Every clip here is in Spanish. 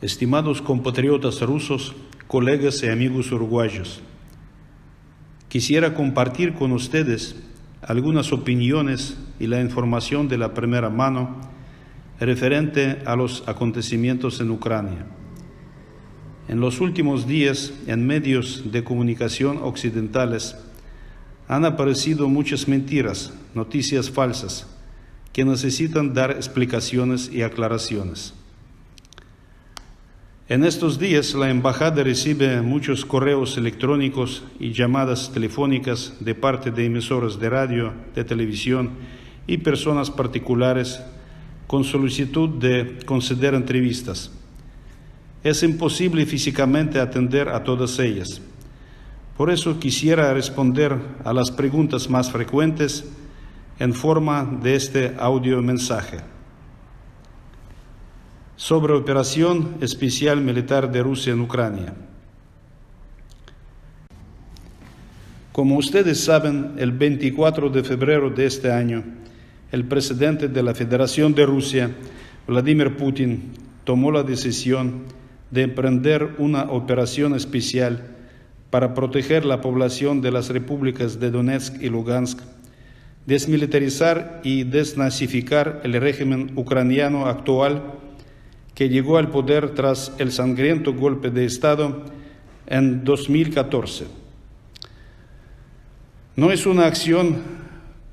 estimados compatriotas rusos, colegas y amigos uruguayos, quisiera compartir con ustedes algunas opiniones y la información de la primera mano referente a los acontecimientos en Ucrania. En los últimos días, en medios de comunicación occidentales, han aparecido muchas mentiras, noticias falsas, que necesitan dar explicaciones y aclaraciones. En estos días, la embajada recibe muchos correos electrónicos y llamadas telefónicas de parte de emisoras de radio, de televisión y personas particulares con solicitud de conceder entrevistas. Es imposible físicamente atender a todas ellas. Por eso quisiera responder a las preguntas más frecuentes en forma de este audio mensaje. Sobre operación especial militar de Rusia en Ucrania. Como ustedes saben, el 24 de febrero de este año, el presidente de la Federación de Rusia, Vladimir Putin, tomó la decisión de emprender una operación especial para proteger la población de las repúblicas de Donetsk y Lugansk, desmilitarizar y desnazificar el régimen ucraniano actual que llegó al poder tras el sangriento golpe de Estado en 2014. No es una acción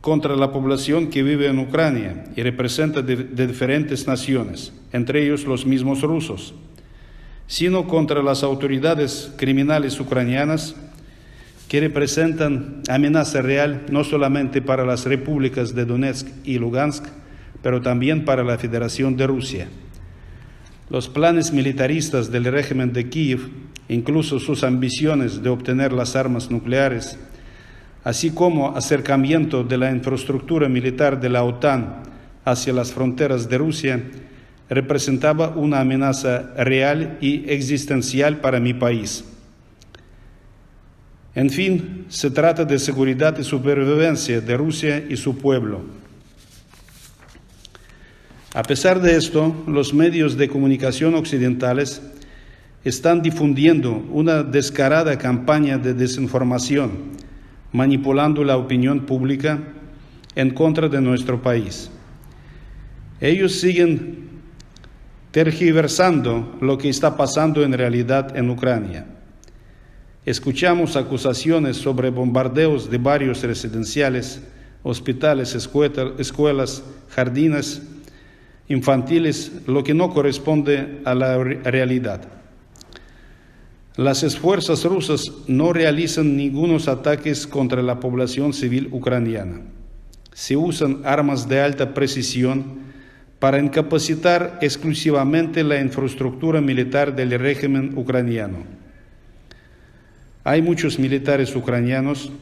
contra la población que vive en Ucrania y representa de diferentes naciones, entre ellos los mismos rusos, sino contra las autoridades criminales ucranianas que representan amenaza real no solamente para las repúblicas de Donetsk y Lugansk, pero también para la Federación de Rusia. Los planes militaristas del régimen de Kiev, incluso sus ambiciones de obtener las armas nucleares, así como acercamiento de la infraestructura militar de la OTAN hacia las fronteras de Rusia, representaba una amenaza real y existencial para mi país. En fin, se trata de seguridad y supervivencia de Rusia y su pueblo. A pesar de esto, los medios de comunicación occidentales están difundiendo una descarada campaña de desinformación, manipulando la opinión pública en contra de nuestro país. Ellos siguen tergiversando lo que está pasando en realidad en Ucrania. Escuchamos acusaciones sobre bombardeos de barrios residenciales, hospitales, escuelas, jardines infantiles, lo que no corresponde a la realidad. Las fuerzas rusas no realizan ningunos ataques contra la población civil ucraniana. Se usan armas de alta precisión para incapacitar exclusivamente la infraestructura militar del régimen ucraniano. Hay muchos militares ucranianos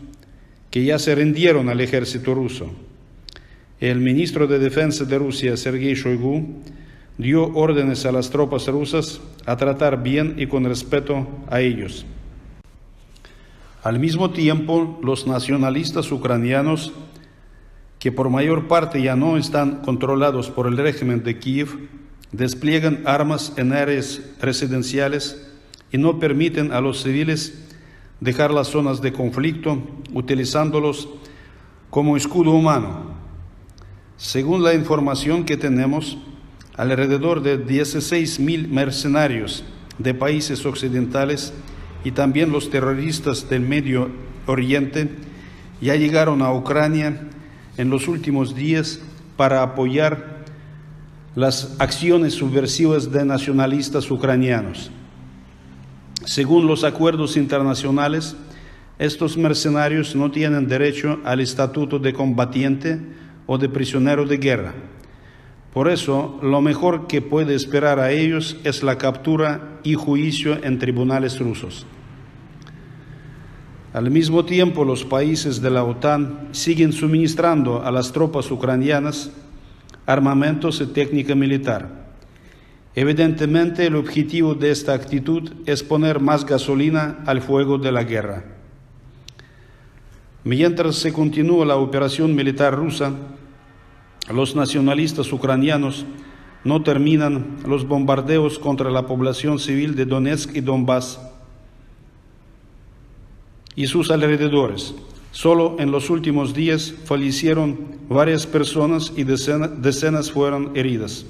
que ya se rindieron al ejército ruso. El ministro de Defensa de Rusia, Sergei Shoigu, dio órdenes a las tropas rusas a tratar bien y con respeto a ellos. Al mismo tiempo, los nacionalistas ucranianos, que por mayor parte ya no están controlados por el régimen de Kiev, despliegan armas en áreas residenciales y no permiten a los civiles dejar las zonas de conflicto, utilizándolos como escudo humano. Según la información que tenemos, alrededor de 16,000 mercenarios de países occidentales y también los terroristas del Medio Oriente ya llegaron a Ucrania en los últimos días para apoyar las acciones subversivas de nacionalistas ucranianos. Según los acuerdos internacionales, estos mercenarios no tienen derecho al estatuto de combatiente o de prisionero de guerra. Por eso, lo mejor que puede esperar a ellos es la captura y juicio en tribunales rusos. Al mismo tiempo, los países de la OTAN siguen suministrando a las tropas ucranianas armamentos y técnica militar. Evidentemente, el objetivo de esta actitud es poner más gasolina al fuego de la guerra. Mientras se continúa la operación militar rusa, los nacionalistas ucranianos no terminan los bombardeos contra la población civil de Donetsk y Donbass y sus alrededores. Solo en los últimos días fallecieron varias personas y decenas fueron heridas.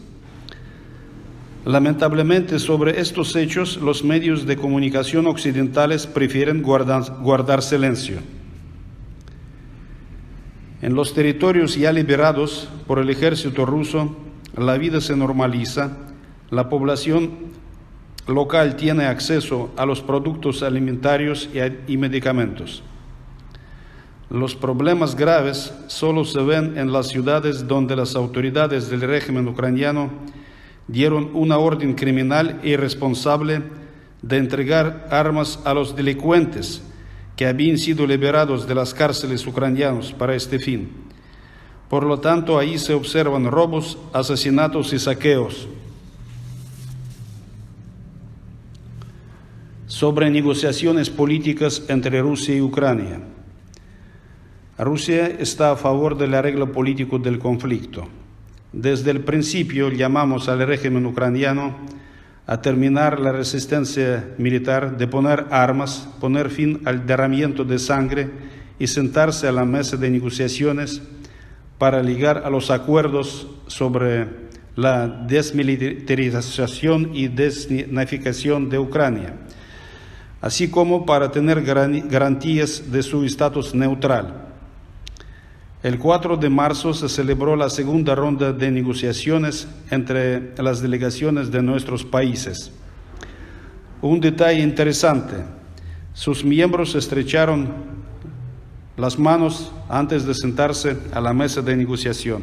Lamentablemente, sobre estos hechos, los medios de comunicación occidentales prefieren guardar silencio. En los territorios ya liberados por el ejército ruso, la vida se normaliza, la población local tiene acceso a los productos alimentarios y medicamentos. Los problemas graves solo se ven en las ciudades donde las autoridades del régimen ucraniano dieron una orden criminal e irresponsable de entregar armas a los delincuentes que habían sido liberados de las cárceles ucranianas para este fin. Por lo tanto, ahí se observan robos, asesinatos y saqueos. Sobre negociaciones políticas entre Rusia y Ucrania. Rusia está a favor del arreglo político del conflicto. Desde el principio llamamos al régimen ucraniano a terminar la resistencia militar, deponer armas, poner fin al derramamiento de sangre y sentarse a la mesa de negociaciones para llegar a los acuerdos sobre la desmilitarización y desnazificación de Ucrania, así como para tener garantías de su estatus neutral. El 4 de marzo se celebró la segunda ronda de negociaciones entre las delegaciones de nuestros países. Un detalle interesante: sus miembros estrecharon las manos antes de sentarse a la mesa de negociación.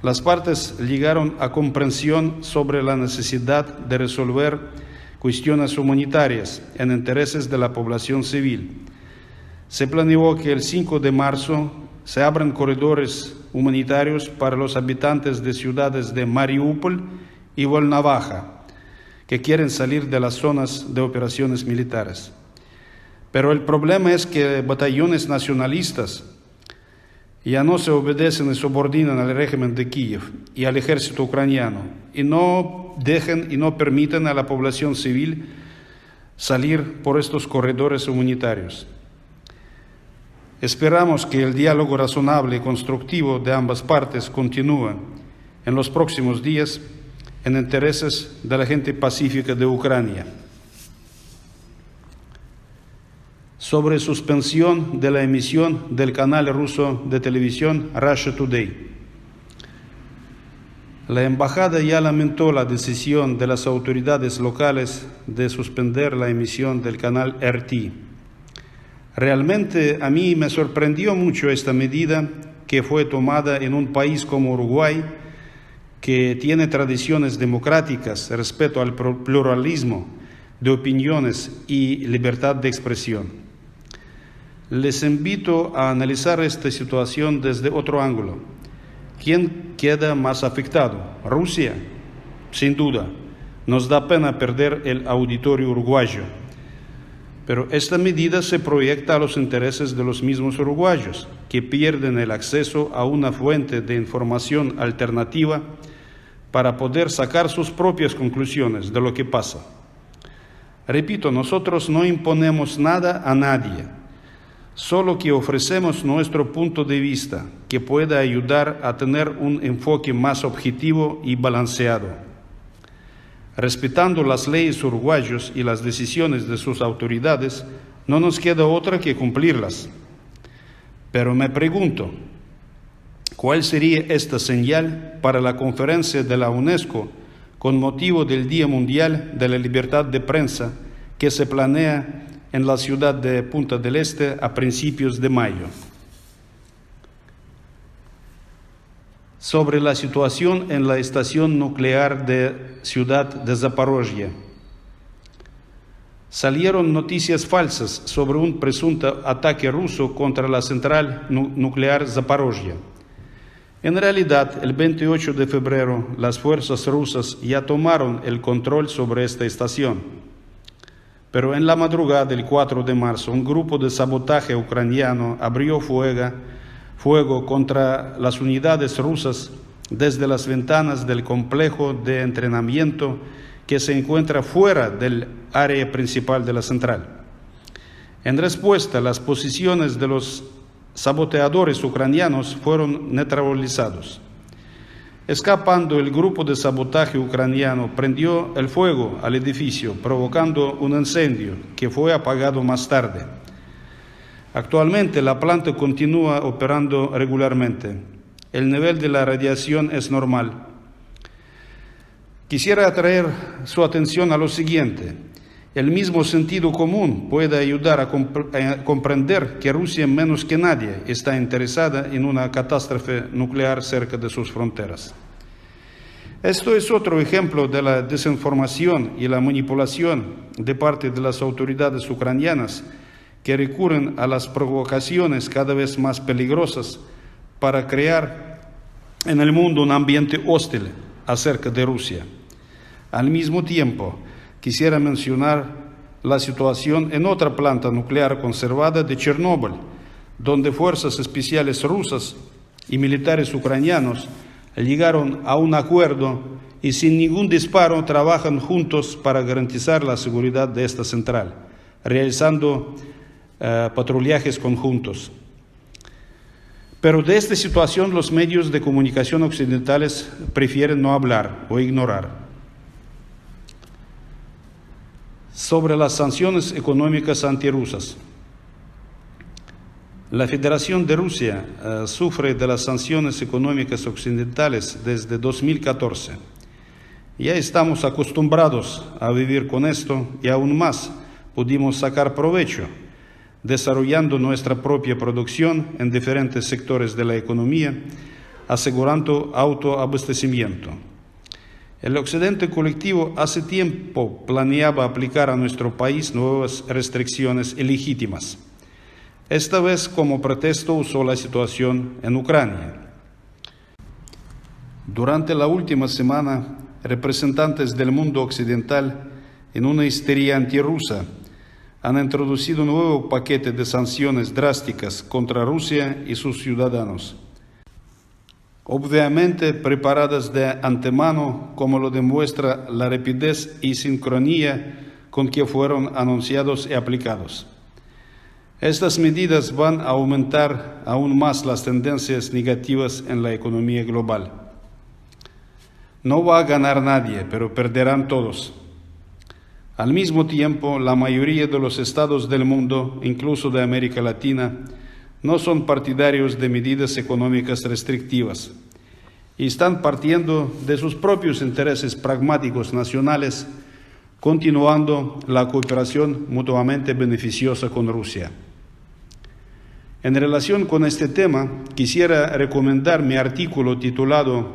Las partes llegaron a comprensión sobre la necesidad de resolver cuestiones humanitarias en intereses de la población civil. Se planeó que el 5 de marzo se abran corredores humanitarios para los habitantes de ciudades de Mariupol y Volnovakha, que quieren salir de las zonas de operaciones militares. Pero el problema es que batallones nacionalistas ya no se obedecen y subordinan al régimen de Kiev y al ejército ucraniano, y no dejan y no permiten a la población civil salir por estos corredores humanitarios. Esperamos que el diálogo razonable y constructivo de ambas partes continúe en los próximos días en intereses de la gente pacífica de Ucrania. Sobre suspensión de la emisión del canal ruso de televisión Russia Today. La embajada ya lamentó la decisión de las autoridades locales de suspender la emisión del canal RT. Realmente a mí me sorprendió mucho esta medida que fue tomada en un país como Uruguay, que tiene tradiciones democráticas, respeto al pluralismo de opiniones y libertad de expresión. Les invito a analizar esta situación desde otro ángulo. ¿Quién queda más afectado? ¿Rusia? Sin duda. Nos da pena perder el auditorio uruguayo. Pero esta medida se proyecta a los intereses de los mismos uruguayos, que pierden el acceso a una fuente de información alternativa para poder sacar sus propias conclusiones de lo que pasa. Repito, nosotros no imponemos nada a nadie, solo que ofrecemos nuestro punto de vista que pueda ayudar a tener un enfoque más objetivo y balanceado. Respetando las leyes uruguayas y las decisiones de sus autoridades, no nos queda otra que cumplirlas. Pero me pregunto, ¿cuál sería esta señal para la conferencia de la UNESCO con motivo del Día Mundial de la Libertad de Prensa que se planea en la ciudad de Punta del Este a principios de mayo? Sobre la situación en la estación nuclear de Ciudad de Zaporozhye. Salieron noticias falsas sobre un presunto ataque ruso contra la central nuclear Zaporozhye. En realidad, el 28 de febrero, las fuerzas rusas ya tomaron el control sobre esta estación. Pero en la madrugada del 4 de marzo, un grupo de sabotaje ucraniano abrió fuego contra las unidades rusas desde las ventanas del complejo de entrenamiento que se encuentra fuera del área principal de la central. En respuesta, las posiciones de los saboteadores ucranianos fueron neutralizados. Escapando, el grupo de sabotaje ucraniano prendió el fuego al edificio, provocando un incendio que fue apagado más tarde. Actualmente, la planta continúa operando regularmente. El nivel de la radiación es normal. Quisiera atraer su atención a lo siguiente. El mismo sentido común puede ayudar a comprender que Rusia menos que nadie está interesada en una catástrofe nuclear cerca de sus fronteras. Esto es otro ejemplo de la desinformación y la manipulación de parte de las autoridades ucranianas que recurren a las provocaciones cada vez más peligrosas para crear en el mundo un ambiente hostil acerca de Rusia. Al mismo tiempo, quisiera mencionar la situación en otra planta nuclear conservada de Chernóbil, donde fuerzas especiales rusas y militares ucranianos llegaron a un acuerdo y sin ningún disparo trabajan juntos para garantizar la seguridad de esta central, realizando patrullajes conjuntos. Pero de esta situación los medios de comunicación occidentales prefieren no hablar o ignorar. Sobre las sanciones económicas antirrusas. La Federación de Rusia sufre de las sanciones económicas occidentales desde 2014. Ya estamos acostumbrados a vivir con esto y aún más pudimos sacar provecho, desarrollando nuestra propia producción en diferentes sectores de la economía, asegurando autoabastecimiento. El occidente colectivo hace tiempo planeaba aplicar a nuestro país nuevas restricciones ilegítimas. Esta vez como pretexto usó la situación en Ucrania. Durante la última semana, representantes del mundo occidental, en una histeria antirrusa, han introducido un nuevo paquete de sanciones drásticas contra Rusia y sus ciudadanos. Obviamente preparadas de antemano, como lo demuestra la rapidez y sincronía con que fueron anunciados y aplicados. Estas medidas van a aumentar aún más las tendencias negativas en la economía global. No va a ganar nadie, pero perderán todos. Al mismo tiempo, la mayoría de los estados del mundo, incluso de América Latina, no son partidarios de medidas económicas restrictivas y están partiendo de sus propios intereses pragmáticos nacionales, continuando la cooperación mutuamente beneficiosa con Rusia. En relación con este tema, quisiera recomendar mi artículo titulado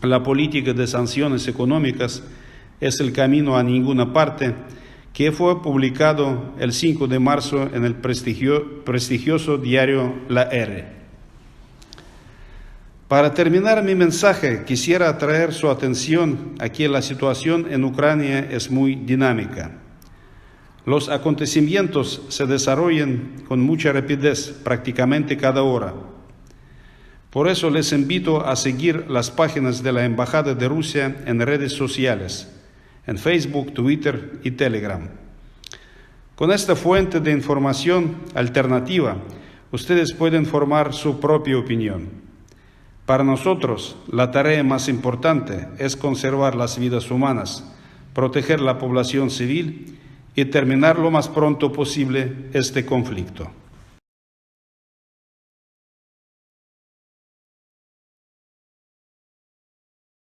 «La política de sanciones económicas es el camino a ninguna parte», que fue publicado el 5 de marzo en el prestigioso diario La R. Para terminar mi mensaje, quisiera atraer su atención a que la situación en Ucrania es muy dinámica. Los acontecimientos se desarrollan con mucha rapidez, prácticamente cada hora. Por eso les invito a seguir las páginas de la Embajada de Rusia en redes sociales, en Facebook, Twitter y Telegram. Con esta fuente de información alternativa, ustedes pueden formar su propia opinión. Para nosotros, la tarea más importante es conservar las vidas humanas, proteger la población civil y terminar lo más pronto posible este conflicto.